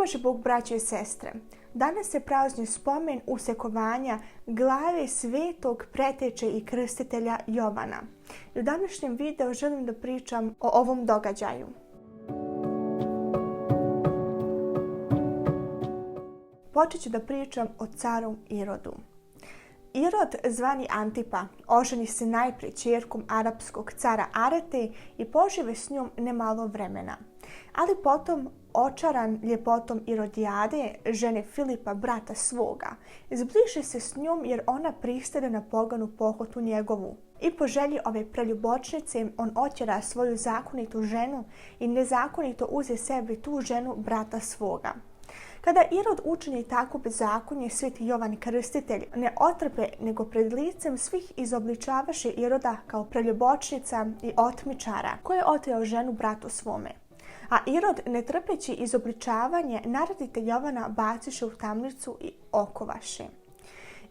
Bože Bog, braće i sestre, danas se prazni spomen usekovanja glave svetog preteče i krstitelja Jovana. I u današnjem videu želim da pričam o ovom događaju. Počet ću da pričam o caru Irodu. Irod, zvani Antipa, oženi se najprije ćerkom arapskog cara Arete i požive s njom nemalo vremena. Ali potom, očaran ljepotom Irodijade, žene Filipa, brata svoga, zbliže se s njom jer ona pristane na poganu pohotu njegovu. I po želji ove preljubočnice on otjera svoju zakonitu ženu i nezakonito uze sebi tu ženu brata svoga. Kada Irod učini takvo bezakonje, sveti Jovan Krstitelj ne otrpe, nego pred licem svih izobličavaše Iroda kao preljubočnica i otmičara, koji je oteo ženu bratu svome. A Irod, ne trpeći izobličavanje, naradite Jovana baciše u tamnicu i okovaše.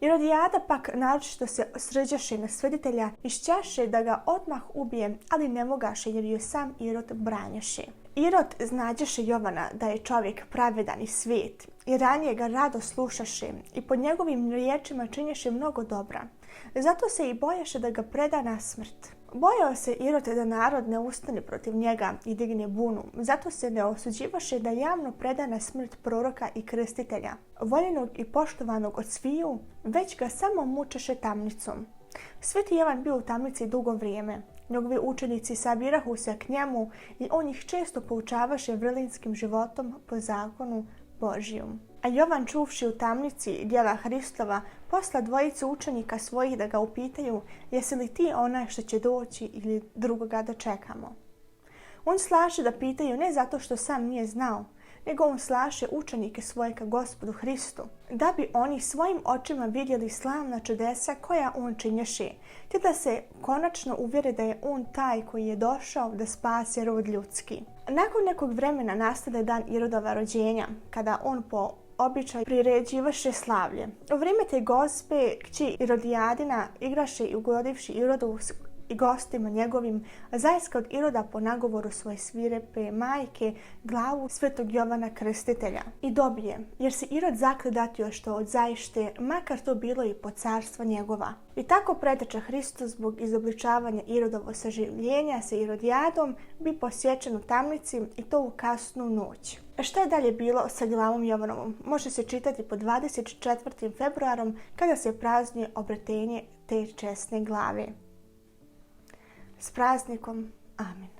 Irodijada pak naročito se srđaše na sveditelja i šćaše da ga odmah ubije, ali ne mogaše jer joj sam Irod branjaše. Irod znađaše Jovana da je čovjek pravedan i svet i ranije ga rado slušaše i pod njegovim riječima činješe mnogo dobra. Zato se i bojaše da ga preda na smrt. Bojao se Irod da narod ne ustane protiv njega i digne bunu, zato se ne osuđivaše da javno preda na smrt proroka i krstitelja, voljenog i poštovanog od sviju, već ga samo mučeše tamnicom. Sveti Jovan bio u tamnici dugo vrijeme. Njegovi učenici sabirahu se k njemu i on ih često poučavaše vrlinskim životom po zakonu Božijom. A Jovan, čuvši u tamnici djela Hristova, posla dvojicu učenika svojih da ga upitaju: jesi li ti onaj što će doći ili drugoga da čekamo? On slaže da pitaju ne zato što sam nije znao, nego on slaše učenike svoje ka Gospodu Hristu, da bi oni svojim očima vidjeli slavna čudesa koja on činješe, te da se konačno uvjere da je on taj koji je došao da spase rod ljudski. Nakon nekog vremena nastade dan Irodova rođenja, kada on po običaju priređivaše slavlje. U vrijeme te gospe, kći Irodijadina, igraše i ugodivši Irodu i gostima njegovim, zaista od Iroda po nagovoru svoje svirepe majke glavu svetog Jovana Krstitelja i dobije, jer se Irod zakle dati još to od zaište, makar to bilo i po carstva njegova. I tako preteče Hristos zbog izobličavanja Irodovo saživljenja sa Irodijadom bi posječen u tamnici i to u kasnu noć. Šta je dalje bilo sa glavom Jovanovom? Može se čitati pod 24. februarom kada se praznuje obretenje te česne glave. S praznikom. Amen.